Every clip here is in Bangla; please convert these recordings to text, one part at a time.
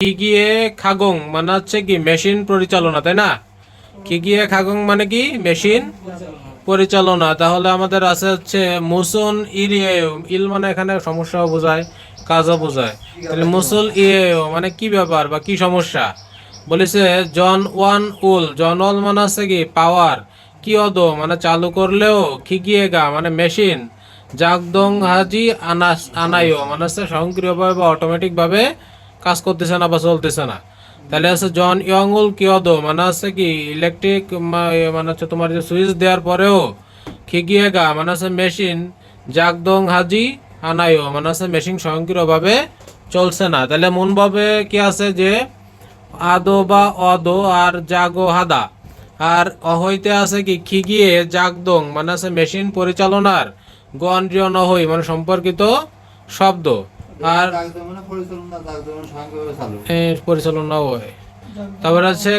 কিগিয়ে খাগং মানে হচ্ছে কি মেশিন পরিচালনা, তাই না? কিগিয়ে খাগং মানে কি মেশিন পরিচালনা। তাহলে আমাদের আছে হচ্ছে মুসুন ইরিয়েও, ইল মানে এখানে সমস্যাও বোঝায়, কাজও বোঝায়। তাহলে মুসুল ইয়েও মানে কি ব্যাপার বা কি সমস্যা বলেছে। জন ওয়ান উল, জন ওয়াল মানে হচ্ছে কি পাওয়ার, কি অদো মানে চালু করলেও, খিগিয়ে গা মানে মেশিন, জাগদং হাজি আনাস আনাইও মানে হচ্ছে স্বয়ংক্রিয়ভাবে বা অটোমেটিক ভাবে কাজ করতেছে না বা চলতেছে না। তাহলে আছে জন ইয়ংউল কিয়দো মানে হচ্ছে কি ইলেকট্রিক, মানে হচ্ছে তোমার যে সুইচ দেওয়ার পরেও খিগিয়ে গা মানে হচ্ছে মেশিন, জাগদং হাজি আনাইও মানে হচ্ছে মেশিন স্বয়ংক্রিয়ভাবে চলছে না। তাহলে মূলভাবে কি আছে যে আদো বা অদো আর জাগো হাদা, আর অহইতে আছে কি খিগিয়ে জাগদং মানে আছে মেশিন পরিচালনার, গন্ড্রিয় নহই মানে সম্পর্কিত শব্দ। আর পরিচালনা হয়। তারপরে আছে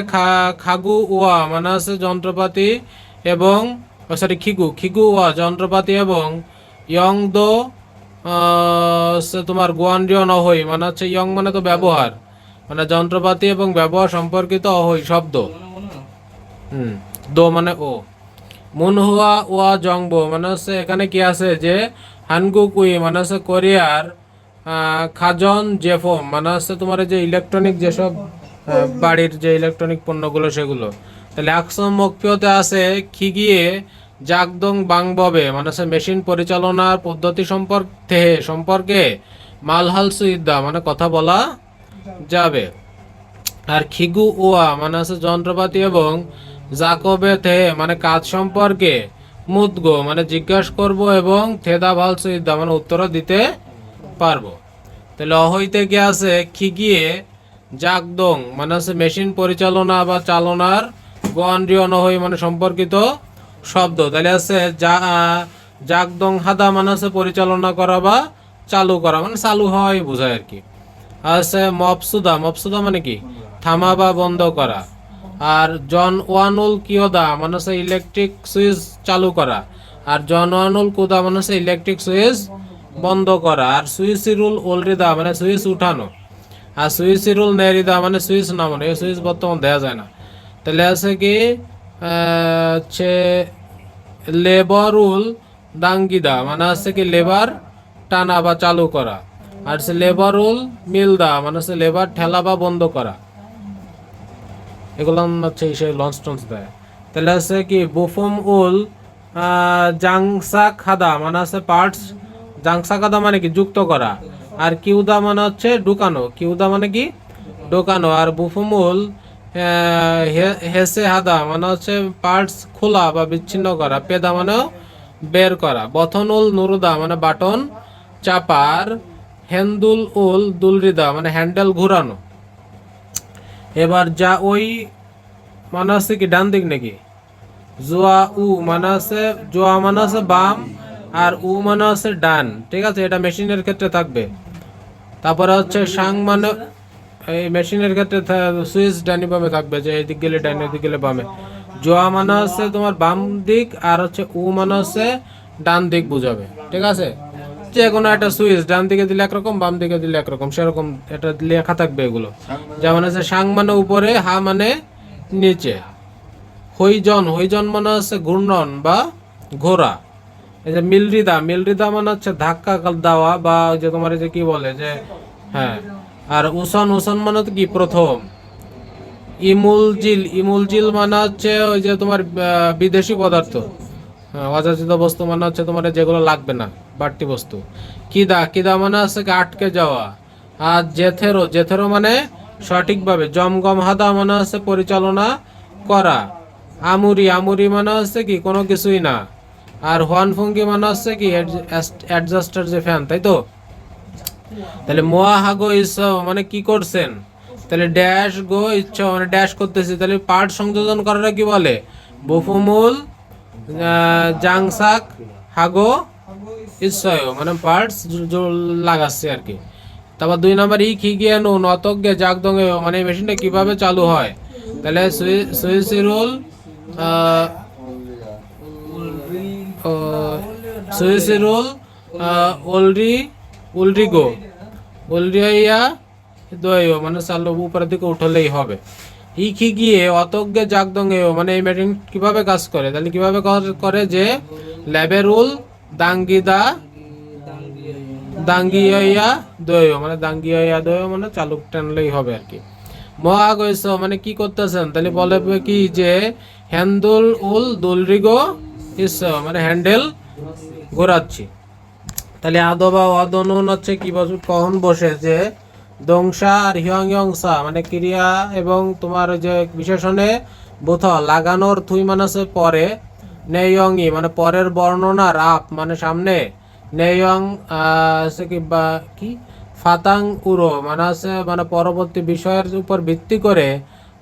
খাগু ওয়া মানে আছে যন্ত্রপাতি এবং, সরি খিগু, খিগু ওয়া যন্ত্রপাতি এবং ইয়ং দো তোমার গুয়ান্ডিও নহই মানে হচ্ছে ইয়ং মানে তো ব্যবহার, মানে যন্ত্রপাতি এবং ব্যবহার সম্পর্কিত অহই শব্দ। দো মানে ও। মুন হুয়া ওয়া জংবো মানে হচ্ছে এখানে কি আছে যে হানগুকুই মানে হচ্ছে কোরিয়ার, খাজন জেফোম মানে হচ্ছে তোমার এই যে ইলেকট্রনিক যেসব বাড়ির যে ইলেকট্রনিক পণ্যগুলো সেগুলো। তাহলে একশো মক্পিওতে আছে খিগিয়ে জাগদং বাংববে মানে হচ্ছে মেশিন পরিচালনার পদ্ধতি সম্পর্কে মালহাল সুইদা মানে কথা বলা যাবে। আর খিগু ওয়া মানে হচ্ছে যন্ত্রপাতি এবং জাকবে থে মানে কাজ সম্পর্কে মুদগো মানে জিজ্ঞাসা করব এবং থেদা ভাল সুইদা মানে উত্তর দিতে পারবো। তাহলে অহইতে কি আছে খিগিয়ে জাগদং মানে হচ্ছে মেশিন পরিচালনা বা চালনার, গন্ড্রিয় নহই মানে সম্পর্কিত শব্দ। তাহলে আছে জাগদং হাদা মানে হচ্ছে পরিচালনা করা বা চালু করা, মানে চালু হয় বোঝায় আর কি। আছে মপসুদা, মপসুদা মানে কি থামা বা বন্ধ করা। আর জন ওয়ানুল কিয়দা মানে হচ্ছে ইলেকট্রিক সুইচ চালু করা। আর জন ওয়ানুল কুদা মানে হচ্ছে ইলেকট্রিক সুইচ বন্ধ করা। আর সুইচ রুল ওলরিদা মানে সুইচ উঠানো। আর সুইচ রুল নেরিদা মানে সুইচ নামানো, এই সুইচ বর্তমান দেওয়া যায় না। তাহলে আছে কি হচ্ছে লেবারুল দাঙ্গিদা মানে হচ্ছে কি লেবার টানা বা চালু করা। আর হচ্ছে লেবারুল মিলদা মানে হচ্ছে লেবার ঠেলা বা বন্ধ করা। এগুলো হচ্ছে সেই লঞ্চ টঞ্চ দেয়। তাহলে হচ্ছে কি বুফুম উল জাংসা খাদা মানে হচ্ছে পার্টস, জাংসা খাদা মানে কি যুক্ত করা। আর কিউদা মানে হচ্ছে ঢুকানো, কিউদা মানে কি ঢোকানো। আর বুফুমুল হেসে হাদা মানে হচ্ছে পার্টস খোলা বা বিচ্ছিন্ন করা। পেদা মানেও বের করা। বথনুল নুরুদা মানে বাটন চাপার। হ্যান্ডুল উল দুলরিদা মানে হ্যান্ডেল ঘুরানো। এবার যা ওই মানে হচ্ছে কি ডান দিক নাকি, জোয়া উ মানে আছে, জোয়া মানে আছে বাম, আর উ মানে আছে ডান। ঠিক আছে, এটা মেশিনের ক্ষেত্রে থাকবে। তারপরে হচ্ছে সাং মানে এই মেশিনের ক্ষেত্রে সুইচ ডানি বামে থাকবে, যে এদিক গেলে ডাইনে এদিক গেলে বামে। জোয়া মানে হচ্ছে তোমার বাম দিক, আর হচ্ছে উ মানে হচ্ছে ডান দিক বুঝাবে। ঠিক আছে, যে কোনো একটা সুইচ ডান দিকে দিলে একরকম, বাম দিকে দিলে একরকম, সেরকম এটা লেখা থাকবে এগুলো। যেমন আছে সাং মানে উপরে, হা মানে নিচে। হইজন, হইজন মানে হচ্ছে ঘূর্ণন বা ঘোরা। এই যে মিলরিদা, মিলরিদা মানে হচ্ছে ধাক্কা দেওয়া বা ওই যে তোমার এই যে কি বলে যে, হ্যাঁ। আর উসন, উসন মানে তো কি প্রথম। ইমুলজিল, ইমুলজিল মানে হচ্ছে ওই যে তোমার বিদেশি পদার্থ, অযাচিত বস্তু মানে হচ্ছে তোমার যেগুলো লাগবে না, বাড়তি বস্তু। কিদা, কিদা মানে হচ্ছে আটকে যাওয়া। আর জেথেরো, জেথেরো মানে সঠিকভাবে। জমগম হাদা মানে হচ্ছে পরিচালনা করা। আমুরি, আমুরি মানে হচ্ছে কি কোনো কিছুই না। আর হোয়ানফুঙ্গি মানে হচ্ছে কি অ্যাডজাস্টার যে ফ্যান, তাই তো। তাহলে মোয়া হাগো ইচ্ছা মানে কি করছেন, তাহলে ড্যাশ গো ইচ্ছা মানে ড্যাশ করতেছি। তাহলে পার্ট সংযোজন করাটা কি বলে, বফুমুল জাংসাক হাগো ইচ্ছয় মানে পার্টস লাগাচ্ছে আর কি। তারপর 2 নম্বর ই খিগিয়ানো নতজ্ঞে জাগদঙ্গে মানে মেশিনটা কিভাবে চালু হয়। তাহলে সুইসিরুল সুইসিরুল উলরি উলরিগো উলরিয়া দইও মানে চালু উপরের দিকে উঠলেই হবে। ইখি গিয়ে অতজ্ঞে জাগদঙ্গেও মানে এই মেশিন কিভাবে কাজ করে, তাহলে কিভাবে করে যে লেবেরুল দাঙ্গিদা দাঙ্গিয়া দইও মানে দাঙ্গিয়া দইও মানে চালু টানলেই হবে আর কি। মহাগৈস মানে কি করতেছেন, তাহলে বলে কি যে হ্যান্ডুল উল দুলরিগো ইস মানে হ্যান্ডেল ঘোরাচ্ছি। তাহলে আদ বা অদনুন হচ্ছে কি কখন বসে যে দংসা আর হিয়ং ইয়ংসা মানে ক্রিয়া এবং তোমার ওই যে বিশেষণে বুথ লাগানোর থুই মানে আছে পরে, নেয়ংই মানে পরের বর্ণনার আপ মানে সামনে, নেয়ং আছে কি বা কি ফাতাং উরো মানে আছে মানে পরবর্তী বিষয়ের উপর ভিত্তি করে,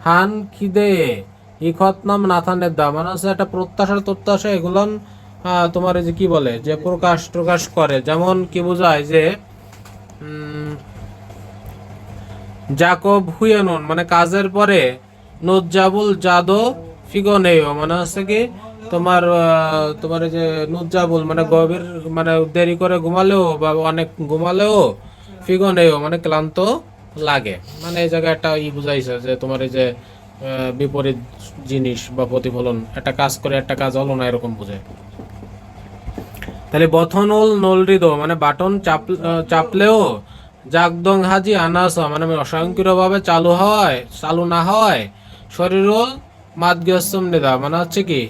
হান খিদে ইখত নাম নাথানের দা মানে আছে একটা প্রত্যাশা এগুলো তোমার এই যে কি বলে যে প্রকাশ করে, যেমন কি বোঝায় যে জাকব হুয়েনুন মানে কাজের পরে, নুজ্জাবুল জাদো ফিগনেও মানে হচ্ছে কি তোমার তোমার এই যে নুজ্জাবুল মানে গভীর মানে দেরি করে ঘুমালেও বা অনেক ঘুমালেও, ফিগনেও মানে ক্লান্ত লাগে, মানে এই জায়গায় একটা বুঝাইছে যে তোমার এই যে বিপরীত জিনিস বা প্রতিফলন, একটা কাজ করে একটা কাজ হলো না এরকম বোঝায়। তাহলে বথনল নলরিদো মানে বাটন চাপলেও, জাগদং হাজি আনাস মানে অস্বয়ংক্রিয়ভাবে চালু না হয়, শরীরল মাদগ্যসম নিদা মানে হচ্ছে কি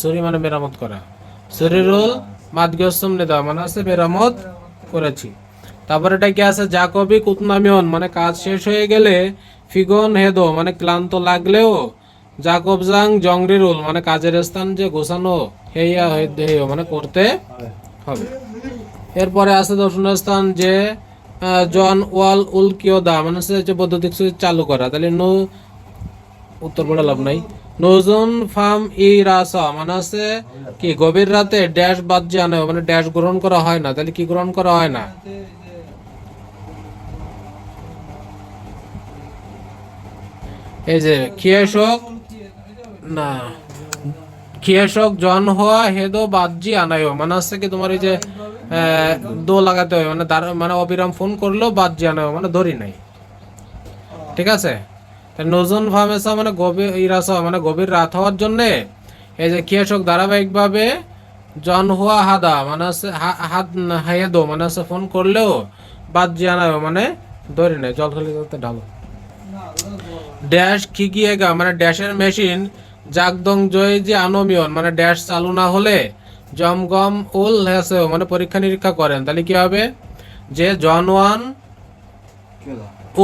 সুরি মানে মেরামত করা, শরীরল মাদগ্যসম নিদা মানে হচ্ছে মেরামত করেছি। তারপরে এটা কি আছে জাকবি কুতনামিয়ন মানে কাজ শেষ হয়ে গেলে, ফিগন হেদো মানে ক্লান্ত লাগলেও, জাকবজাং জংরিরুল মানে কাজের স্থান যে গোছানো হেয়া হেয় মানে করতে হবে। এরপরে আছে দর্শনীয় স্থান যে জন ওয়াল উল কিয়দা মানে হচ্ছে যে বৈদ্যুতিক সুইচ চালু করা, তাহলে নো উত্তর পড়া লাভ নাই। নজন ফার্ম ই রাসা মানে হচ্ছে কি গভীর রাতে ড্যাশ বাদ জানে মানে ড্যাশ গ্রহণ করা হয় না, তাহলে কি গ্রহণ করা হয় না, এই যে খিয়েশক না খিয়েশক জন হওয়া হেদো বাজ্জি আনায়ও মানে হচ্ছে কি তোমার এই যে দো লাগাতে হয় মানে তার মানে অবিরাম ফোন করলেও বাজ্জি আনায়ও মানে ধরি নাই, ঠিক আছে। নজন ফামেসা মানে গভীর ইরাসা মানে গভীর রাত হওয়ার জন্যে, এই যে খিয়েশক ধারাবাহিকভাবে জন হওয়া হাদা মানে হচ্ছে হাত হেদো মানে হচ্ছে ফোন করলেও বাজ্জি আনায়ও মানে ধরি নাই, জল খালি ঢালো। ড্যাশ খিগিয়েগা মানে ড্যাশের মেশিন, জাগদং জয় যে আনমিয়ন মানে ড্যাশ চালু না হলে, জমগম উল হেসেও মানে পরীক্ষা নিরীক্ষা করেন, তাহলে কি হবে যে জনওয়ান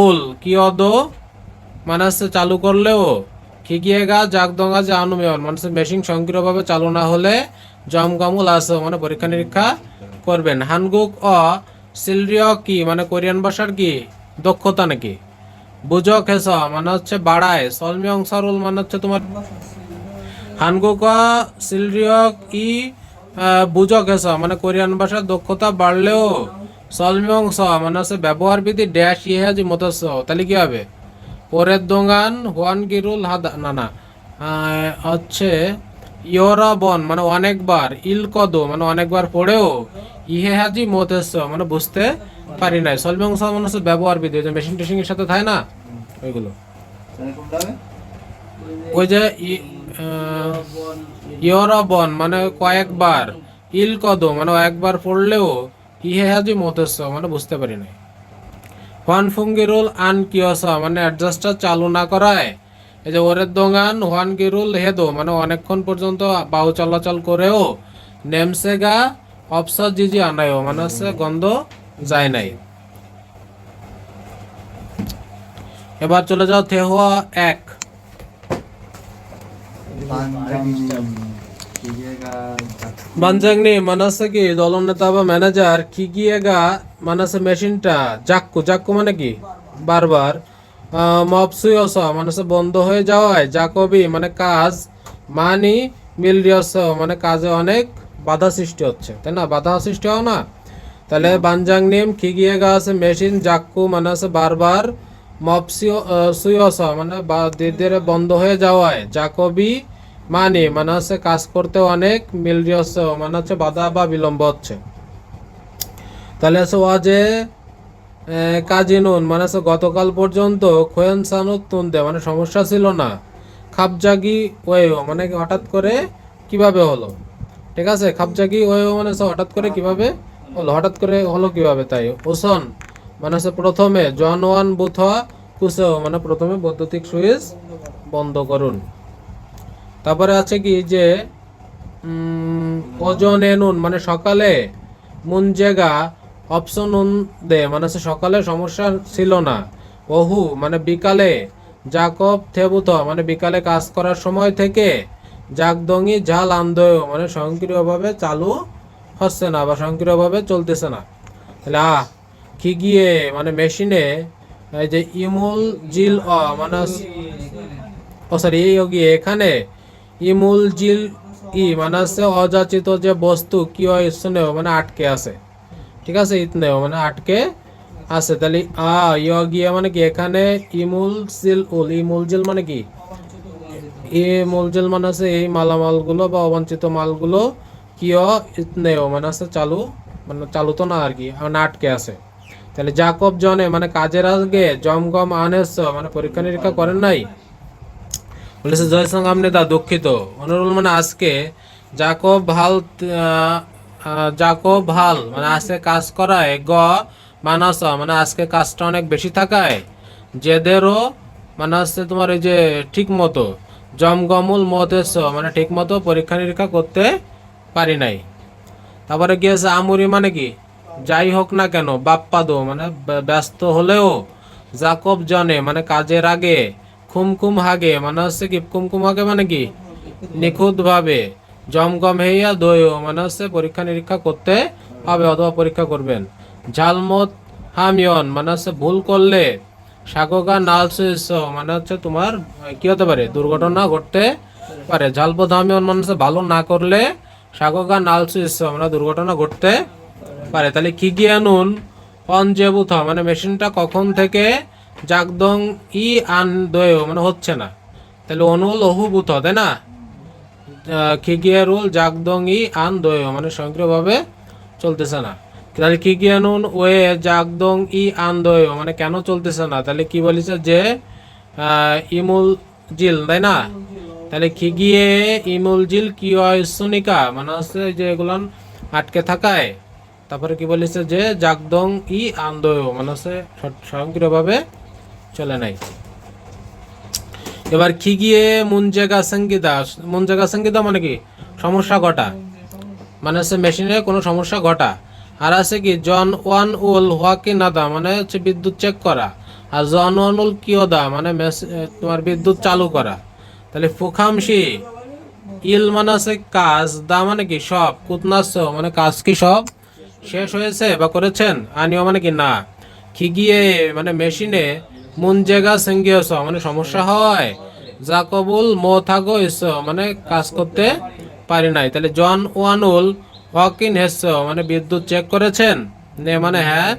উল কিয়দো মানে হচ্ছে চালু করলেও, খিগিয়েগা জাগদঙ্গা যে আনমিয়ন মানে মেশিন সক্রিয়ভাবে চালু না হলে, জমগমুল আছে মানে পরীক্ষা নিরীক্ষা করবেন। হানগুক সিলরিয় কি মানে কোরিয়ান ভাষার কি দক্ষতা নাকি, বুঝক হেসা মানে হচ্ছে বাড়ায়, সলমিয়ং সারুল মানে হচ্ছে তোমার হানগুকা সিলরিয়ক ই বুঝক হেসা মানে কোরিয়ান ভাষার দক্ষতা বাড়লেও, সলমিয়ং স মানে হচ্ছে ব্যবহার বিধি ড্যাশ ইহাজি মতস্য, তাহলে কি হবে পরের দোঙ্গান হুয়ান গিরুল হাদা না হচ্ছে ইয়রা বন মানে অনেকবার, ইল কদ মানে অনেকবার পড়েও, ইহে হাজি মতেস্য মানে বুঝতে পারি নাই, সলমিয়ং স মানে হচ্ছে ব্যবহার বিধি যে মেশিন টেশিং এর সাথে থাকে না ওইগুলো, ওই যে ইয়রবন মানে কয়েকবার, ইল কদ মানে একবার পড়লেও, ইহে হাজি মতেস্য মানে বুঝতে পারি নাই। হোয়ান ফুঙ্গিরুল আন কিয়সা মানে অ্যাডজাস্টার চালু না করায়, এই যে ওরের দোঙ্গান হোয়ান গিরুল হেদো মানে অনেকক্ষণ পর্যন্ত বায়ু চলাচল করেও, নেমসেগা অপসা জিজি আনায়ও মানে হচ্ছে গন্ধ যায় নাই। এবার চলে যাও থেহুয়া এক, বানজাংনি মানে হচ্ছে কি দলনেতা বা ম্যানেজার, খিগিয়েগা মানে হচ্ছে মেশিনটা, জাক্কু মানে কি বারবার, মপসুয়স মানে হচ্ছে বন্ধ হয়ে যাওয়ায়, জাকবি মানে কাজ, মানি মিলরিয়স মানে কাজে অনেক বাধা সৃষ্টি হচ্ছে, তাই না, বাধা সৃষ্টি হয় না, তাহলে বানজাং নিম খিগিয়েগা আছে মেশিন, জাক্কু মানে আছে বারবার, মপসুয়স মানে ধীরে বন্ধ হয়ে যাওয়ায়, জাকবি মানে হচ্ছে কাজ করতে অনেক, মিলরিয়স মানে হচ্ছে বাধা বা বিলম্ব হচ্ছে। তাহলে আছে ওয়াজে কাজী নুন মানে আছে গতকাল পর্যন্ত খোয়েন সানুত তুনতে মানে সমস্যা ছিল না। খাপজাগি ওয়েও মানে হঠাৎ করে কিভাবে হলো, ঠিক আছে। খাপজাগি ওয়েও মানে আছে হঠাৎ করে কিভাবে হলো, হঠাৎ করে হলো কিভাবে, তাই ওসন মানে আছে প্রথমে জনওয়ান বুথা কুসেও মানে প্রথমে বৈদ্যুতিক সুইচ বন্ধ করুন। তারপরে আছে কি যে ওজনে নুন মানে সকালে মুনজেগা অপশন নুন দে মানে হচ্ছে সকালে সমস্যা ছিল না। ওহু মানে বিকালে জাকব থেবুত মানে বিকালে কাজ করার সময় থেকে জাগদঙ্গি ঝাল আন্দোয় মানে স্বয়ংক্রিয়ভাবে চালু হচ্ছে না বা স্বয়ংক্রিয়ভাবে চলতেছে না। তাহলে কি গিয়ে মানে মেশিনে এই যে ইমুল জিল মানে ও সরি এই গিয়ে এখানে ইমুল জিল মানে হচ্ছে অযাচিত যে বস্তু কি হয় স্নেহ মানে আটকে আছে, ঠিক আছে। ইতনেও মানে আটকে আছে। তাহলে গিয়ে মানে কি এখানে ইমুল জিল মানে কি ইমুল জিল মানে আছে এই মালামালগুলো বা অবাঞ্ছিত মালগুলো কি ইতনেও মানে আছে চালু মানে চালু তো না আর কি মানে আটকে আছে। তাহলে জাকব জনে মানে কাজের আগে জমগম আনেস মানে পরীক্ষা নিরীক্ষা করেন নাই। বলেছে জয়সং আমনে দা দুঃখিত অনুরোধ মানে আজকে জাকব ভাল মানে আজকে কাজ করায় মানাস মানে আজকে কাজটা অনেক বেশি থাকায় যেদেরও মানে হচ্ছে তোমার এই যে ঠিক মতো জমগমুল মতেস মানে ঠিক মতো পরীক্ষা নিরীক্ষা করতে পারি নাই। তারপরে গিয়েছে আমুরি মানে কি যাই হোক না কেন বাপ্পাদো মানে ব্যস্ত হলেও জাকব জনে মানে কাজের আগে খুমখুম হাগে মানে হচ্ছে কি খুমখুম হাগে মানে কি নিখুঁত ভাবে জমগম হেইয়া দই মানে হচ্ছে পরীক্ষা নিরীক্ষা করতে হবে অথবা পরীক্ষা করবেন। ঝালমত হামিয়ন মানে হচ্ছে ভুল করলে সাগগা নালসিস মানে হচ্ছে তোমার কি হতে পারে দুর্ঘটনা ঘটতে পারে। ঝালপথ হামিয়ন মানে হচ্ছে ভালো না করলে সাগগা নালসিস মানে দুর্ঘটনা ঘটতে পারে। তাহলে কি গিয়ানুন অনজেবুথ মানে মেশিনটা কখন থেকে জাগদং আন দয় মানে হচ্ছে না। তাহলে অনুল অহুবুথ তাই না, খিগিয়ারুল জাগদং আন দয় মানে স্বয়ংক্রিয়ভাবে চলতেছে না। তাহলে খিগিয়ানুন ওয়ে জাগদং আন দয় মানে কেন চলতেছে না, তাহলে কি বলেছে যে ইমুল জিল তাই না। তাহলে খিগিয়ে ইমুল জিল কি হয় সুনিকা মানে হচ্ছে যে এগুলো আটকে থাকায়। তারপরে কি বলেছে যে জাগদং আন্দোয় মানে হচ্ছে স্বয়ংক্রিয়ভাবে চলে নাই। এবার খিগিয়ে মুনজাগা সঙ্গীতা মানে কি সমস্যা ঘটা মানে হচ্ছে মেশিনে কোনো সমস্যা ঘটা। আর আছে কি জন ওয়ান উল হোয়াকি নাদা মানে হচ্ছে বিদ্যুৎ চেক করা। আর জন ওয়ান উল কিওদা মানে তোমার বিদ্যুৎ চালু করা। তাহলে ফুখামশি ইল মানে আছে কাজ, দা মানে কি সব, কুতনাস মানে কাজ কি সব শেষ হয়েছে বা করেছেন, আনিও মানে কি না। খিগিয়ে মানে মেশিনে মুনজেগা সেঙ্গিয়স মানে সমস্যা হয়, যা কবুল থাকো এস মানে কাজ করতে পারি নাই। তাহলে জন ওয়ানুল ওয়াকিন হেস মানে বিদ্যুৎ চেক করেছেন নে মানে হ্যাঁ।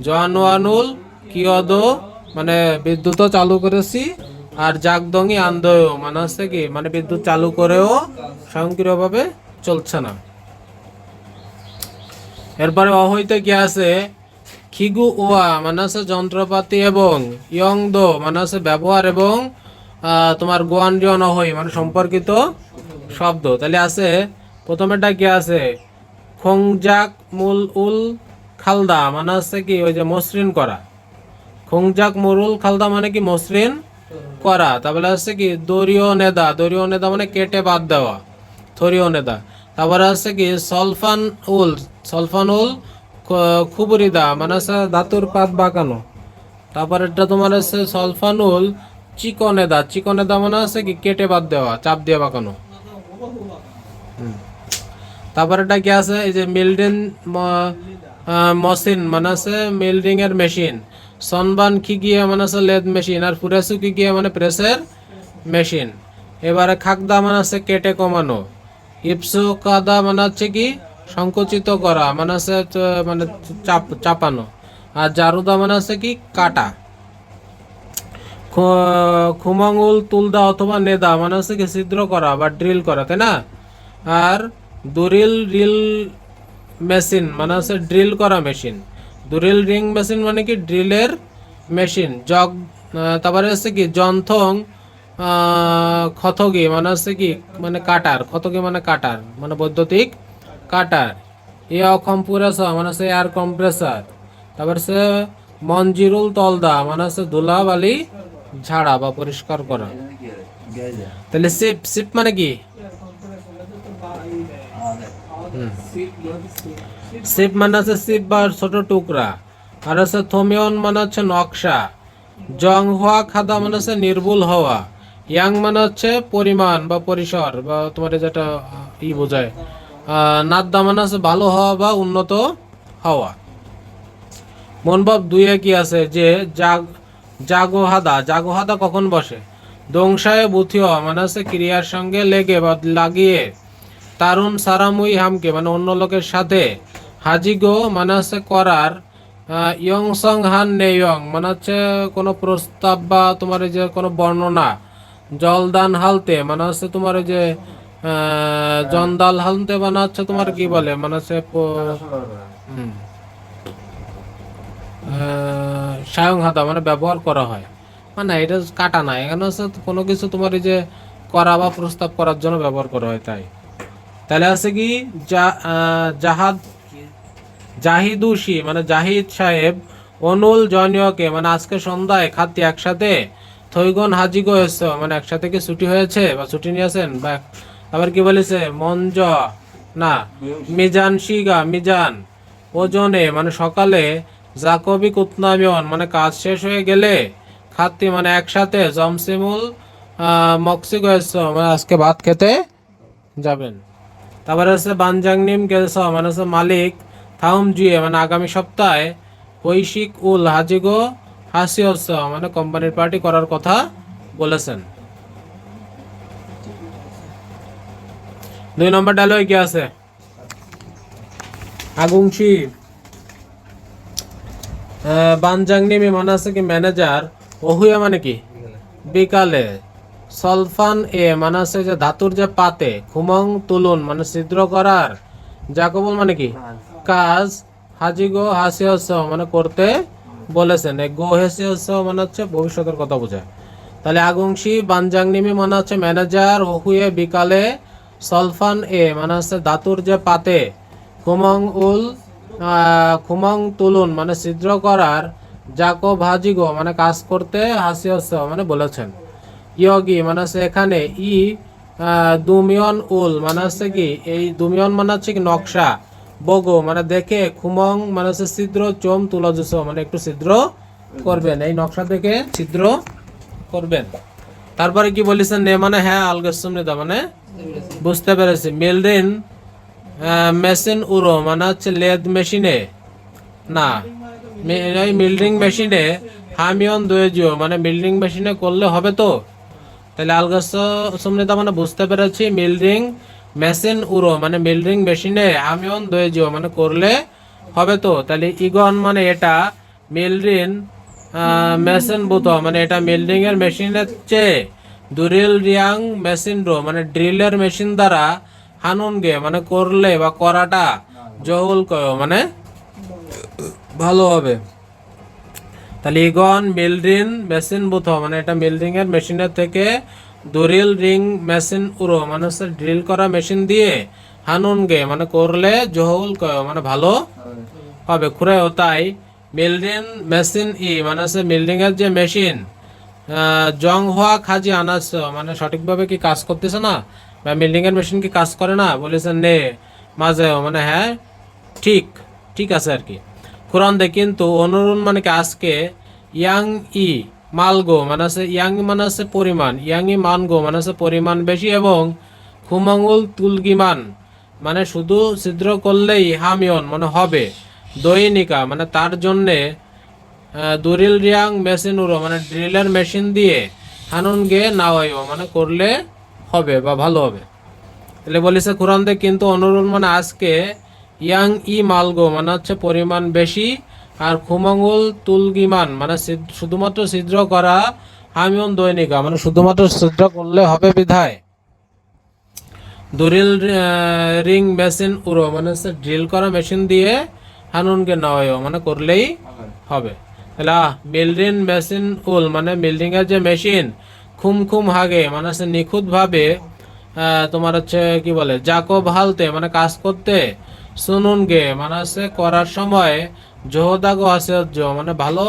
জন ওয়ানুল কিয়দো মানে বিদ্যুৎও চালু করেছি। আর জাগদঙ্গি আন্দোয় মানে হচ্ছে কি মানে বিদ্যুৎ চালু করেও স্বয়ংক্রিয়ভাবে চলছে না। এরপরে অহৈতে কি আছে খিগু ওয়া মানে আছে যন্ত্রপাতি এবং ইয়ং দো মানে আছে ব্যবহার এবং তোমার গোয়ানজন অহৈ মানে সম্পর্কিত শব্দ। তাহলে আছে প্রথমেটা কি আছে খোংজাক মূল উল খালদা মানে হচ্ছে কি ওই যে মসৃণ করা। খোংজাক মুরুল খালদা মানে কি মসৃণ করা। তারপরে হচ্ছে কি দরীয় নেদা মানে কেটে বাদ দেওয়া থরীয় নেদা। তারপরে হচ্ছে কি সলফান উল খুবরিদা মানে হচ্ছে ধাতুর পাত বাঁকানো। তারপর এটা তোমার হচ্ছে সলফানুল চিকনেদা মানে হচ্ছে কি কেটে বাদ দেওয়া চাপ দিয়ে বাঁকানো। তারপর এটা কি আছে এই যে মিল্ডিং মশিন মানে হচ্ছে মিল্ডিং এর মেশিন। সনবান কি গিয়ে মানে হচ্ছে লেদ মেশিন। আর ফুরেসু কি গিয়ে মানে প্রেসের মেশিন। এবারে খাকদা মানে হচ্ছে কেটে কমানো। ইপসু কাদা মানে হচ্ছে কি সংকুচিত করা মানে হচ্ছে মানে চাপানো। আর জারুদা মানে হচ্ছে কি কাটা। খুমাঙ্গুল তুলদা অথবা নেদা মানে হচ্ছে কি ছিদ্র করা বা ড্রিল করা তাই না। আর রিল মেশিন মানে হচ্ছে ড্রিল করা মেশিন। ড্রিল রিং মেশিন মানে কি ড্রিলের মেশিন। জগ তারপরে হচ্ছে কি যন্ত্রং খতগি মানে হচ্ছে কি মানে কাটার, খতগি মানে কাটার মানে বৈদ্যুতিক কাটার। এয়ার কম্প্রেসর মানে হচ্ছে এয়ার কম্প্রেসার। তারপর হচ্ছে মঞ্জিরুল তলদা মানে হচ্ছে ধুলাবালি ঝাড়া বা পরিষ্কার করা। তাহলে সিপ, সিপ মানে কি? সিপ মানে হচ্ছে সিপ বা ছোট টুকরা। আর হচ্ছে থমিয়ন মানে হচ্ছে নকশা। জং হওয়া খাদা মানে হচ্ছে নির্ভুল হওয়া। ইয়াং মানে হচ্ছে পরিমাণ বা পরিসর বা তোমার যেটা বোঝায়। নাদ্দা মানে হচ্ছে ভালো হওয়া বা উন্নত হওয়া। মনভাব দুইয়ে কি আছে যে জাগোহাদা, জাগোহাদা কখন বসে? দংশায় বুথিয় মানে হচ্ছে ক্রিয়ার সঙ্গে লেগে বা লাগিয়ে। তারুণ সারামুই হামকে মানে অন্য লোকের সাথে। হাজিগো মানে হচ্ছে করার। ইয়ং সং হান নেয়ং মানে হচ্ছে কোনো প্রস্তাব বা তোমার এই যে কোনো বর্ণনা। জলদান হালতে মানে হচ্ছে তোমার এই যে জন্দাল হালতে মানে হচ্ছে তোমার কি বলে মানে হচ্ছে সায়ং হাতা মানে ব্যবহার করা হয়। মানে এটা কাটা না, এখানে হচ্ছে কোনো কিছু তোমার এই যে করা বা প্রস্তাব করার জন্য ব্যবহার করা হয়। তাই তাহলে আছে কি জাহাদ জাহিদুশি মানে জাহিদ সাহেব অনুল জনীয়কে মানে আজকে সন্ধ্যায় খাতি একসাথে। থৈগন হাজিগো এসছো মানে একসাথে কি ছুটি হয়েছে বা ছুটি নিয়েছেন বা। আবার কি বলেছে মঞ্জ না মিজান শিগা মিজান ওজনে মানে সকালে। জাকবি কুতনামিয়ন মানে কাজ শেষ হয়ে গেলে। খাতি মানে একসাথে। জমসিমুল মক্সিগো এসছো মানে আজকে ভাত খেতে যাবেন। তারপরে হচ্ছে বানজাংনিম গেলস মানে হচ্ছে মালিক। থাউম জুয়ে মানে আগামী সপ্তাহে। হৈশিক উল হাজিগো হাসিয়স মানে কোম্পানির পার্টি করার কথা বলেছেন। 2 নম্বর ডায়লগে কি আছে? আগুংশি বানজাংনিমি মানে আছে কি ম্যানেজার। ওহুয়া মানে কি বিকালে। সলফান মানে আছে যে ধাতুর যে পাতে। খুমং তুলুন মানে ছিদ্র করার। জাকবুল মানে কি কাজ। হাজিগো হাসিয়স মানে করতে বলেছেন। গো হেসিয়স মানে হচ্ছে ভবিষ্যতের কথা বোঝায়। তাহলে আগুংশি বানজাংনিমি মানে হচ্ছে ম্যানেজার। ওহুয়ে বিকালে। সলফান মানে হচ্ছে ধাতুর যে পাতে। খুমং উল খুমং তুলুন মানে ছিদ্র করার। জাকো ভাজিগো মানে কাজ করতে হাসিয়স মানে বলেছেন। ইয়গি মানে হচ্ছে এখানে। ই দুমিয়ন উল মানে হচ্ছে কি এই দুমিয়ন মানে হচ্ছে কি নকশা। বগো মানে দেখে। খুমং মানে হচ্ছে ছিদ্র। চোম তুলাজুস মানে একটু ছিদ্র করবেন। এই নকশা দেখে ছিদ্র করবেন। তারপরে কি বলেছেন নে মানে হ্যাঁ আলগেসুমনিদা মানে বুঝতে পেরেছি। মিলরিন মেশিন উড়ো মানে হচ্ছে লেদ মেশিনে না মিল্ডিং মেশিনে। হামিয়ন দোয়েজিও মানে মিল্ডিং মেশিনে করলে হবে তো। তাহলে আলগেসুমনিদা মানে বুঝতে পেরেছি। মিল্ডিং মেশিন উড়ো মানে মিল্ডিং মেশিনে। হামিয়ন দোয়েজিও মানে করলে হবে তো। তাহলে ইগন মানে এটা। মিলরিন মেশিন বুত মানে এটা মিল্ডিং এর মেশিনের চেয়ে। দুরিল রিয়াং মেশিন রো মানে ড্রিলের মেশিন দ্বারা। হানুনগে মানে করলে বা করাটা। জহুল কয় মানে ভালো হবে। তাহলে ইগন মিলরিন মেশিন বুথ মানে এটা মিলরিং এর মেশিনের থেকে। দরিল রিং মেশিন উড়ো মানে হচ্ছে ড্রিল করা মেশিন দিয়ে। হানুনগে মানে করলে জহুল কয় মানে ভালো হবে খুঁড়েও। তাই মিলরিন মেশিন মানে হচ্ছে মিলরিং এর যে মেশিন। জং হওয়া খাজি আনাস মানে সঠিকভাবে কি কাজ করতেছে না বা মিল্ডিং এর মেশিন কি কাজ করে না বলেছেন নে মাঝে মানে হ্যাঁ ঠিক ঠিক আছে আর কি। খুরন্দে কিন্তু অনুরুণ মানে কি আজকে। ইয়াং ই মালগো মানে আছে ইয়াং মানে আছে পরিমাণ। ইয়াং ই মানগো মানে আছে পরিমাণ বেশি এবং। খুমঙ্গুল তুলগিমান মানে শুধু ছিদ্র করলেই হামিয়ন মানে হবে। দৈনিকা মানে তার জন্যে। দুরিল রিয়াং মেশিন উড়ো মানে ড্রিলের মেশিন দিয়ে। হানুন গে নাওয়াইও মানে করলে হবে বা ভালো হবে। তাহলে বলেছে খুরান্দে কিন্তু অনুরুল মানে আজকে। ইয়াং ই মালগো মানে হচ্ছে পরিমাণ বেশি। আর খুমঙ্গুল তুলগিমান মানে শুধুমাত্র ছিদ্র করা। হামিয়ন দৈনিকা মানে শুধুমাত্র ছিদ্র করলে হবে বিধায়। দরিল রিং মেশিন উড়ো মানে হচ্ছে ড্রিল করা মেশিন দিয়ে। হানুনকে নয় মানে করলেই হবে। তাহলে মিল্ডিং মেশিন উল মানে মিল্ডিং এর যে মেশিন খুম খুম হাগে মানে হচ্ছে নিখুঁত ভাবে তোমার হচ্ছে কি বলে জাকব হালতে মানে কাজ করতে, শুনুন গে মানে হচ্ছে করার সময় জোহদাগো আছে মানে ভালো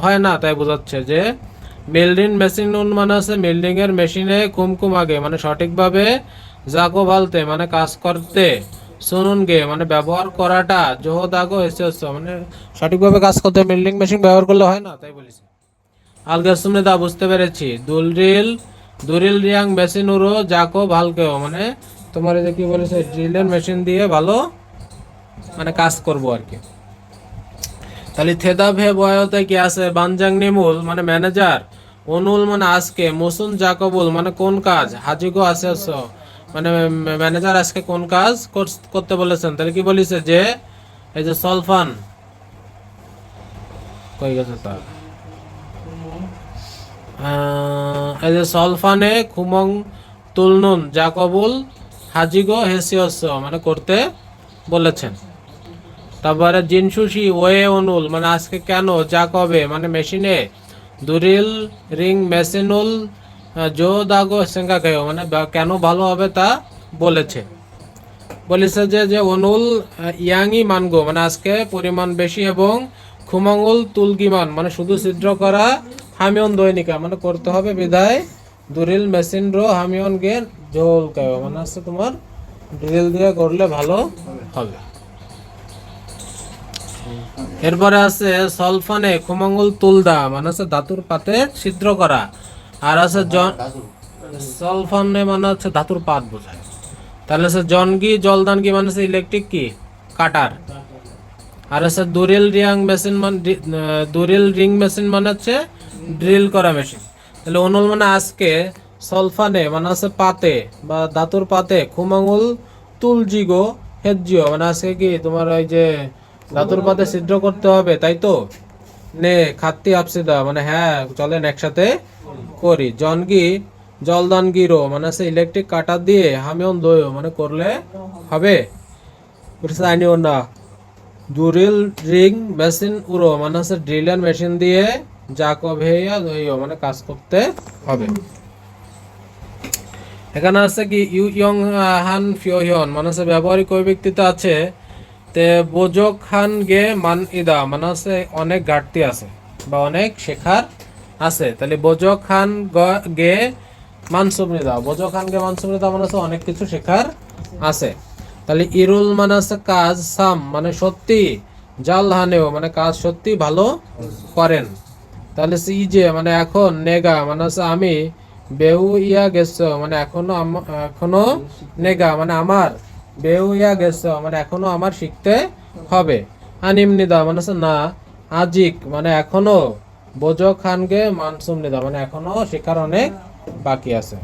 হয় না, তাই বোঝাচ্ছে যে মিল্ডিং মেশিন মানে হচ্ছে মিল্ডিং এর মেশিনে কুমকুম আগে মানে সঠিকভাবে জাগো ভালতে মানে কাজ করতে, শুনুন গে মানে ব্যবহার করাটা জোহদাগো এসে মানে সঠিকভাবে কাজ করতে মিল্ডিং মেশিন ব্যবহার করলে হয় না, তাই বলেছি। আলগা শুনে তা বুঝতে পেরেছি। দুরিল রিয়াং মেশিন উড়ো জাকো ভালকেও মানে তোমার এই যে কি বলেছে ড্রিলের মেশিন দিয়ে ভালো মানে কাজ করবো আর কি। তাহলে থেদা ভে বয়তে কি আছে বানজাং নিমুল মানে ম্যানেজার, অনুল মানে আজকে, মুসুন জাকবুল মানে কোন কাজ, হাজিগো আছে মানে ম্যানেজার আজকে কোন কাজ করতে বলেছেন। তাহলে কি বলেছে যে এই যে সলফান কই গেছে তার এই যে সলফানে খুমং তুলনুন জাকবুল হাজিগো হেসিয়স মানে করতে বলেছেন। তারপরে জিনসুশি ওয়ে অনুল মানে আজকে কেন যা কবে মানে মেশিনে দুরিল রিং মেশিনুল জো দাগো সেঙ্গা কেও মানে কেন ভালো হবে তা বলেছে। বলেছে যে অনুল ইয়াংই মানগো মানে আজকে পরিমাণ বেশি এবং খুমাঙ্গুল তুলগিমান মানে শুধু ছিদ্র করা হামিয়ন দৈনিকা মানে করতে হবে বিদায় দুরিল মেশিন রো হামিয়ন গে জোল কেও মানে আছে তোমার ড্রিল দিয়ে করলে ভালো হবে। এরপরে আছে সলফানে খুমাঙ্গুল তুলদা মানে আছে ধাতুর পাতে ছিদ্র করা, আর আছে সলফানে মানে হচ্ছে ধাতুর পাত বোঝায়। তাহলে আছে জনগি জলদান কি মানে হচ্ছে ইলেকট্রিক কি কাটার, আর আছে দুরিল রিয়াং মেশিন মানে দুরিল রিং মেশিন মানে হচ্ছে ড্রিল করা মেশিন। তাহলে অনুল মানে আজকে সলফানে মানে আছে পাতে বা ধাতুর পাতে খুমাঙ্গুল তুলজিগো হেজিও মানে আজকে কি তোমার ওই যে ধাতুর পাতে ছিদ্র করতে হবে, তাই তো নে খাত্তি আপসিদা মানে হ্যাঁ চলেন একসাথে করি। জনগি জলদান গিরো মানে আছে ইলেকট্রিক কাটার দিয়ে হামিয়ন দইও মানে করলে হবে। আইনিও না দুরিল রিং মেশিন উড়ো মানে আছে ড্রিলার মেশিন দিয়ে জাকব হেয়া দইও মানে কাজ করতে হবে। এখানে আছে কি ইউ ইয়ং হান ফিওহিয়ন মানে আছে ব্যবহারিক ওই ব্যক্তিতে আছে তে বোজক খান গে মান ইদা মানে আছে অনেক ঘাটতি আছে বা অনেক শেখার আছে। তাহলে বোজক খান গে মানসুমৃদা, বোজক খান গে মানসুমৃদা মানে আছে অনেক কিছু শেখার আছে। তাহলে ইরুল মানে আছে কাজ, সাম মানে সত্যি, জাল হানেও মানে কাজ সত্যি ভালো করেন। তাহলে ই যে মানে এখন নেগা মানে আছে আমি, বেউ ইয়া গেছ মানে এখনো নেগা মানে আমার, বেউ ইয়া গেছ মানে এখনো আমার শিখতে হবে। আনিম নিদা মানে আছে না, আজিক মানে এখনো, বোঝো খানকে মানসুম নিদা মানে এখনো শেখার অনেক বাকি আছে।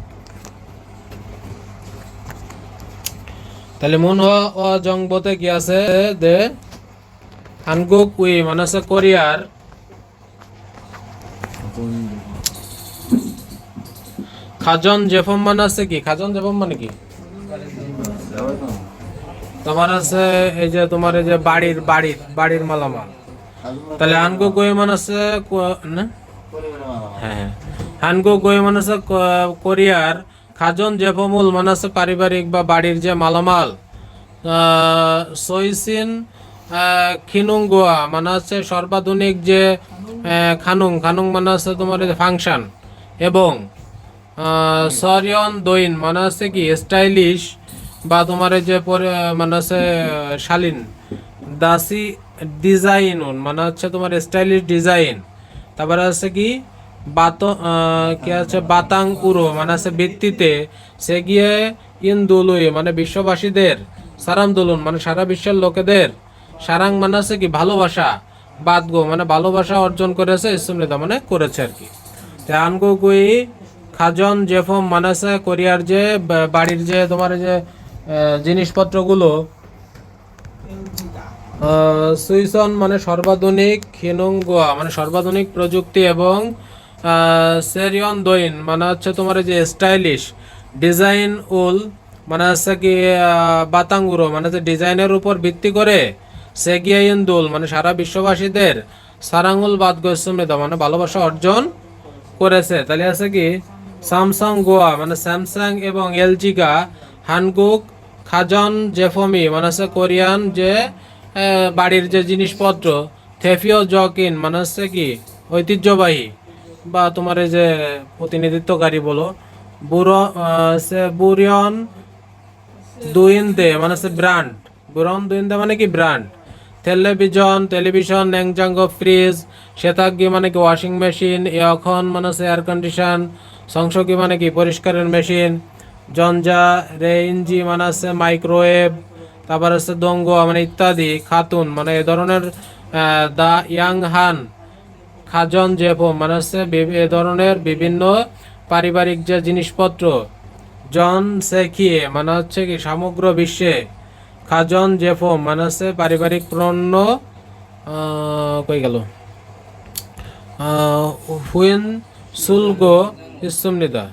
তাহলে মন হওয়া জংবতে কি আছে দে হানগুক উই মানে আছে কোরিয়ার খাজন জেফম মানে আছে কি, খাজন জেফম মানে কি তোমার আছে এই যে তোমার এই যে বাড়ির মালামাল। তাহলে হানগুক উই মানে আছে না হ্যাঁ হানগুক উই মানে আছে কোরিয়ার খাজন জেফমুল মানে আছে পারিবারিক বা বাড়ির যে মালামাল। সইসিন খিনুঙ্গুয়া মানে হচ্ছে সর্বাধুনিক যে খানুং মানে হচ্ছে তোমার ফাংশন, এবং সরিয়ন দইন মানে হচ্ছে কি স্টাইলিশ বা তোমার এই যে মানে হচ্ছে শালীন, দাসি ডিজাইন মানে হচ্ছে তোমার স্টাইলিশ ডিজাইন। তারপরে আছে কি কি আছে বাতাং উড়ো মানে আছে ভিত্তিতে সে গিয়ে ইন্দুলুই মানে বিশ্ববাসীদের, সারাম দুলুন মানে সারা বিশ্বের লোকেদের, সারাং মানে আছে কি ভালোবাসা, বাদগো মানে ভালোবাসা অর্জন করেছে, ইসমৃতা মানে করেছে আর কি। আনগো গুই খাজন জেফম মানে আছে কোরিয়ার যে বাড়ির যে তোমার যে জিনিসপত্রগুলো, সুইসন মানে সর্বাধুনিক, খিনুঙ্গুয়া মানে সর্বাধুনিক প্রযুক্তি, এবং সেরিয়ন দইন মানে হচ্ছে তোমার যে স্টাইলিশ, ডিজাইন উল মানে হচ্ছে কি বাতাঙ্গুরো মানে হচ্ছে ডিজাইনের উপর ভিত্তি করে, সেগিয়াইন দুল মানে সারা বিশ্ববাসীদের সারাঙ্গুল বাদ গৈসমৃত মানে ভালোবাসা অর্জন করেছে। তাহলে আছে কি স্যামসাং গোয়া মানে স্যামসাং এবং এলজিগা, হানগুক খাজন জেফমি মানে হচ্ছে কোরিয়ান যে বাড়ির যে জিনিসপত্র, থেফিও জকিন মানে হচ্ছে কি ঐতিহ্যবাহী বা তোমার এই যে প্রতিনিধিত্বকারী বলো, বুরিয়ন দুইন্দে মানে হচ্ছে ব্র্যান্ড, বুরন দুইন্দে মানে কি ব্র্যান্ড, টেলিভিশন ন্যাংজাঙ্গো ফ্রিজ, সেতাগ্গি মানে কি ওয়াশিং মেশিন, এখন মানে হচ্ছে এয়ার কন্ডিশন, সংসকি মানে কি পরিষ্কারের মেশিন, জঞ্জা রেইনজি মানে হচ্ছে মাইক্রোওয়েভ, তারপর হচ্ছে দঙ্গ মানে ইত্যাদি, খাতুন মানে এ ধরনের দা ইয়াং হান খাজন জেফো মানে হচ্ছে এ ধরনের বিভিন্ন পারিবারিক যে জিনিসপত্র, জন সেখিয়ে মানে হচ্ছে কি সমগ্র বিশ্বে, খাজন জেফো মানে হচ্ছে পারিবারিক পণ্য, কই গেল, হুইন সুলগো ইসুমনিদা,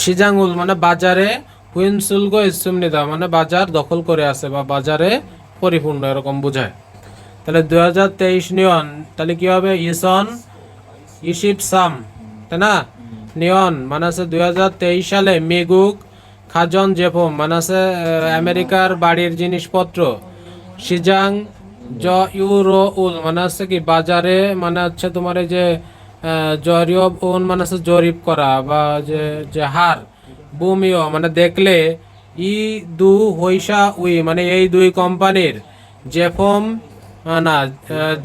সিজাঙ্গুল মানে বাজারে, হুইন সুলগো ইসুমনিদা মানে বাজার দখল করে আছে বা বাজারে পরিপূর্ণ এরকম বোঝায়। তাহলে 2023 নিয়ন তাহলে কি হবে, ইসন ইশিপ সাম, তাই না? নিয়ন মানে আছে 2023 সালে মিগুক খাজন জেফোম মানে আছে আমেরিকার বাড়ির জিনিসপত্র, সিজাং জ ইউরো উল মানে হচ্ছে কি বাজারে মানে হচ্ছে তোমার এই যে জরিয়ব উন মানে হচ্ছে জরিপ করা বা যে যে হার, বুমিও মানে দেখলে, ই দু হইসা উই মানে এই দুই কোম্পানির, জেফোম না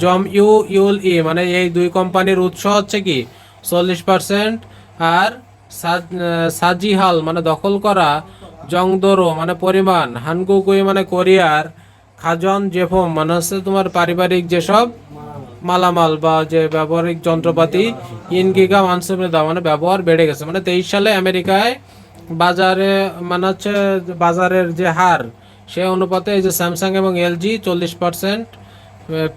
জম ইউল ই মানে এই দুই কোম্পানির উৎস হচ্ছে কি 40%, আর সাজিহাল মানে দখল করা, জংদরো মানে পরিমাণ, হানগুকুই মানে কোরিয়ার, খাজন জেফোম মানে হচ্ছে তোমার পারিবারিক যেসব মালামাল বা যে ব্যবহারিক যন্ত্রপাতি, ইনগিগা মানসুমিদা মানে ব্যবহার বেড়ে গেছে। মানে 23 সালে আমেরিকায় বাজারে মানে হচ্ছে বাজারের যে হার সে অনুপাতে এই যে স্যামসাং এবং এলজি 40%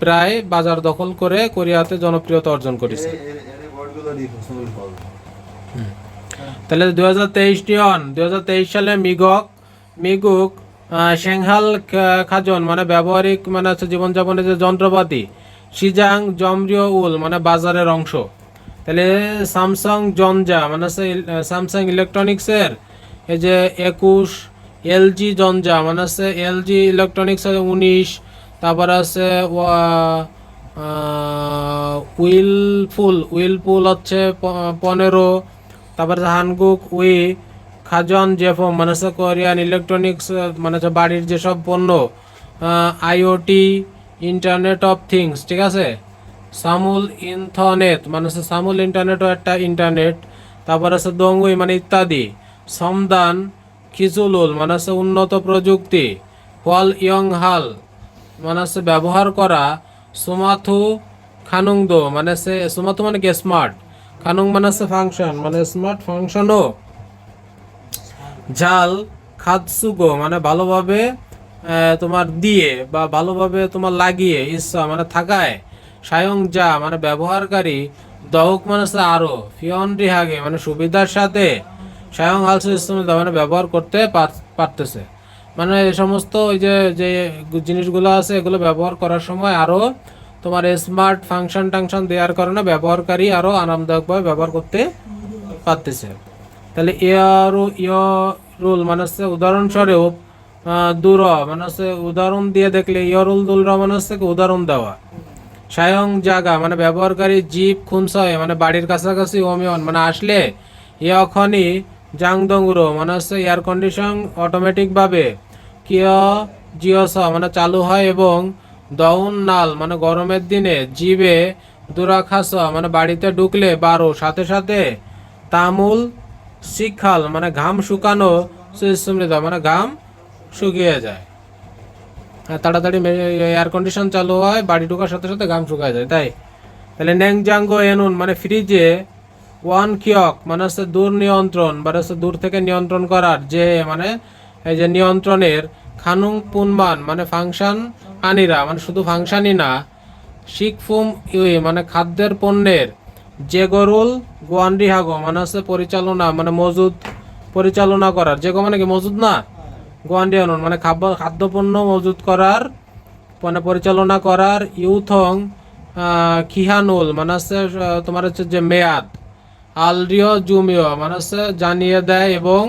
প্রায় বাজার দখল করে কোরিয়াতে জনপ্রিয়তা অর্জন করেছে। তাহলে 2023 নিয়ন 2023 সালে মিগুক সেংহাল খাজন মানে ব্যবহারিক মানে হচ্ছে জীবনযাপনের যে যন্ত্রপাতি, সিজাং জমরিও উল মানে বাজারের অংশ। তাহলে স্যামসাং জনজা মানে হচ্ছে স্যামসাং ইলেকট্রনিক্সের এই যে 21, এলজি জনজা মানে হচ্ছে এলজি ইলেকট্রনিক্স 19, তারপর আছে উইলপুল হচ্ছে 15, তারপরে হানগুক উই খাজন জেফোম মানে হচ্ছে কোরিয়ান ইলেকট্রনিক্স মানে হচ্ছে বাড়ির যেসব পণ্য, আইওটি ইন্টারনেট অফ থিংস, ঠিক আছে, সামুল ইন্থনেট মানে হচ্ছে সামুল ইন্টারনেটও একটা ইন্টারনেট, তারপর আছে দঙ্গুই মানে ইত্যাদি, সমদান খিজুলুল মানে হচ্ছে উন্নত প্রযুক্তি, হল ইয়ং হাল মানে হচ্ছে ব্যবহার করা, সুমাথু খানুংদো মানে হচ্ছে সুমাথু মানে কি স্মার্ট, খানুং মানে হচ্ছে ফাংশন মানে স্মার্ট ফাংশনও, ঝাল খাতসুগো মানে ভালোভাবে তোমার দিয়ে বা ভালোভাবে তোমার লাগিয়ে, ইচ্ছা মানে থাকায়, সায়ং যা মানে ব্যবহারকারী, দহক মানে হচ্ছে আরো, ফিয়ন রিহাগে মানে সুবিধার সাথে, সায়ং হালসু ইসলাম মানে ব্যবহার করতে পারতেছে। মানে এই সমস্ত ওই যে যে জিনিসগুলো আছে এগুলো ব্যবহার করার সময় আরো তোমার স্মার্ট ফাংশন টাংশন দেওয়ার কারণে ব্যবহারকারী আরো আরামদায়কভাবে ব্যবহার করতে পারতেছে। তাহলে ইয়ারুল মানে হচ্ছে উদাহরণস্বরূপ, দূর মানে হচ্ছে উদাহরণ দিয়ে দেখলে, ইয়ারুল দুলরা মানে হচ্ছে উদাহরণ দেওয়া, সায়ং জাগা মানে ব্যবহারকারী জীব খুনসয় মানে বাড়ির কাছাকাছি, অমিয়ন মানে আসলে, ইয়খনই জাংদংরো মানে হচ্ছে এয়ার কন্ডিশন অটোমেটিকভাবে, কিয় জিওস মানে চালু হয়, এবং দউন নাল মানে গরমের দিনে, জিবে দুরাখাস মানে বাড়িতে ঢুকলে 12 সাথে সাথে, তামুল শিখাল মানে ঘাম শুকানো, মানে ঘাম শুকিয়ে যায়, তাড়াতাড়ি এয়ার কন্ডিশন চালু হয়, বাড়ি ঢোকার সাথে সাথে ঘাম শুকায় যায়, তাই। তাহলে ন্যাংজাঙ্গো এনুন মানে ফ্রিজে, ওয়ান কিয়ক মানে হচ্ছে দূর নিয়ন্ত্রণ মানে হচ্ছে দূর থেকে নিয়ন্ত্রণ করার যে মানে এই যে নিয়ন্ত্রণের, খানুং পুনমান মানে ফাংশন আনিরা মানে শুধু ফাংশনই না, শিকফুম ইউই মানে খাদ্যের পণ্যের, যে গরুল গোয়ান্ডিহাগো মানে হচ্ছে পরিচালনা মানে মজুদ পরিচালনা করার, যে মানে কি মজুদ না গোয়ান্ডিয়ানুন মানে খাদ্যপণ্য মজুত করার মানে পরিচালনা করার ইউথং খিহানুল মানে হচ্ছে তোমার হচ্ছে যে মেয়াদ আলরিও জুমিও মানে হচ্ছে জানিয়ে দেয় এবং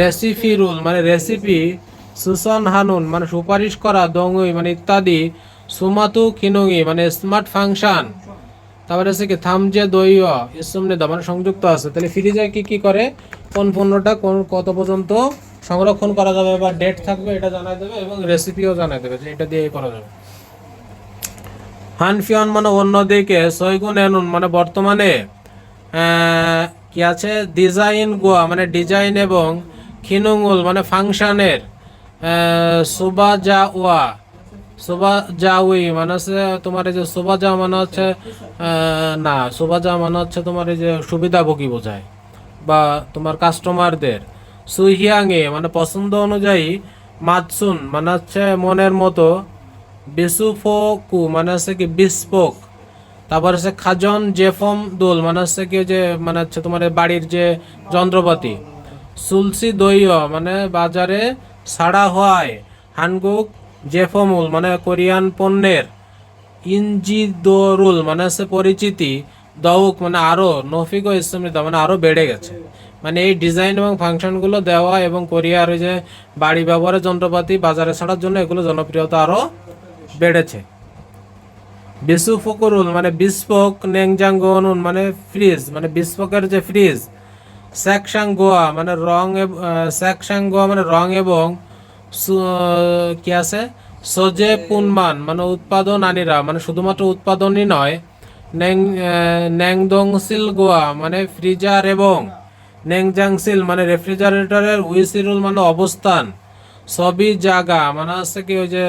রেসিফিরুল মানে রেসিপি সুসন হানুন মানে সুপারিশ করা দঙ্গুই মানে ইত্যাদি সুমাতু খিনুঙি মানে স্মার্ট ফাংশন তারপরে হচ্ছে কি থামজে দইয় ইসমনে দা মানে সংযুক্ত আছে। তাহলে ফ্রিজে কি কি করে কোন পণ্যটা কোন কত পর্যন্ত সংরক্ষণ করা যাবে বা ডেট থাকবে এটা জানাই দেবে এবং রেসিপিও জানাই দেবে যে এটা দিয়ে করা যাবে। হানফিয়ন মানে অন্যদিকে সৈগুন এনুন মানে বর্তমানে কি আছে ডিজাইন গোয়া মানে ডিজাইন এবং খিনুঙ্গুল মানে ফাংশনের সুবাজাওয়া সুবাজাউই মানে হচ্ছে তোমার এই যে সুবাজা মানে হচ্ছে না সুবাজা মানে হচ্ছে তোমার এই যে সুবিধাভোগী বোঝায় বা তোমার কাস্টমারদের সুহিয়াঙে মানে পছন্দ অনুযায়ী মাতসুন মানে হচ্ছে মনের মতো বিসুফোকু মানে হচ্ছে কি বিস্পোক তারপর হচ্ছে খাজন জেফম দোল মানে হচ্ছে কি যে মানে হচ্ছে তোমার বাড়ির যে যন্ত্রপাতি সুলসি দইয় মানে বাজারে ছাড়া হয় হানগুক জেফমুল মানে কোরিয়ান পণ্যের ইঞ্জিদোরুল মানে হচ্ছে পরিচিতি দউক মানে আরো নফিক ও ইসলামিদা মানে আরো বেড়ে গেছে। মানে এই ডিজাইন এবং ফাংশনগুলো দেওয়া এবং কোরিয়ার ওই যে বাড়ি ব্যবহারের যন্ত্রপাতি বাজারে ছাড়ার জন্য এগুলো জনপ্রিয়তা আরো বেড়েছে। বিসুফকুরুল মানে বিস্পোক নেংজাঙ্গনুন মানে ফ্রিজ মানে বিস্পোকের যে ফ্রিজ স্যাকসাঙ্গোয়া মানে স্যাকসাঙ্গোয়া মানে রং এবং কি আছে সোজে পুনমান মানে উৎপাদন আনিরা মানে শুধুমাত্র উৎপাদনই নয় ন্যাংদংসিল গোয়া মানে ফ্রিজার এবং নেংজাংসিল মানে রেফ্রিজারেটরের উইসিরুল মানে অবস্থান সবই জায়গা মানে হচ্ছে কি ওই যে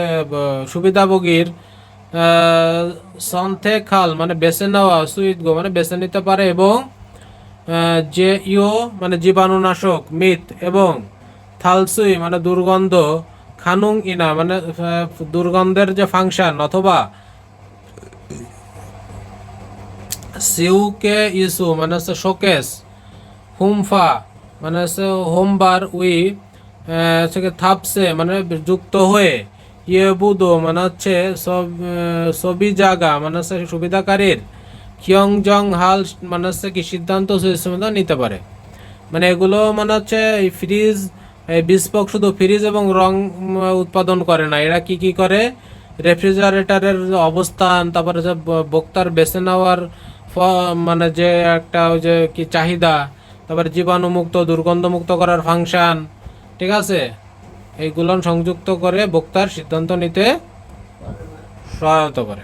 সুবিধাভোগীর সন্থে খাল মানে বেছে নেওয়া সুইট গো মানে বেছে নিতে পারে এবং যে ইও মানে জীবাণুনাশক মিথ এবং থালসুই মানে দুর্গন্ধ খানুং ইনা মানে দুর্গন্ধের যে ফাংশন অথবা সিউকে ইস্যু মানে হচ্ছে শোকেস হুমফা মানে হচ্ছে হোমবার উই থাপসে মানে যুক্ত হয়ে ইয়েবুদো মানে হচ্ছে সবই জায়গা মানে হচ্ছে সুবিধাকারীর কিয়ংজং হাল মানে হচ্ছে কি সিদ্ধান্ত নিতে পারে। মানে এগুলো মানে হচ্ছে এই ফ্রিজ বিস্পোক শুধু ফ্রিজ এবং রং উৎপাদন করে না, এরা কি কি করে রেফ্রিজারেটরের অবস্থান তারপরে যে বক্তার বেছে নেওয়ার মানে যে একটা ওই যে কি চাহিদা তারপরে জীবাণুমুক্ত দুর্গন্ধমুক্ত করার ফাংশন, ঠিক আছে, এইগুলো সংযুক্ত করে বক্তার সিদ্ধান্ত নিতে সহায়তা করে।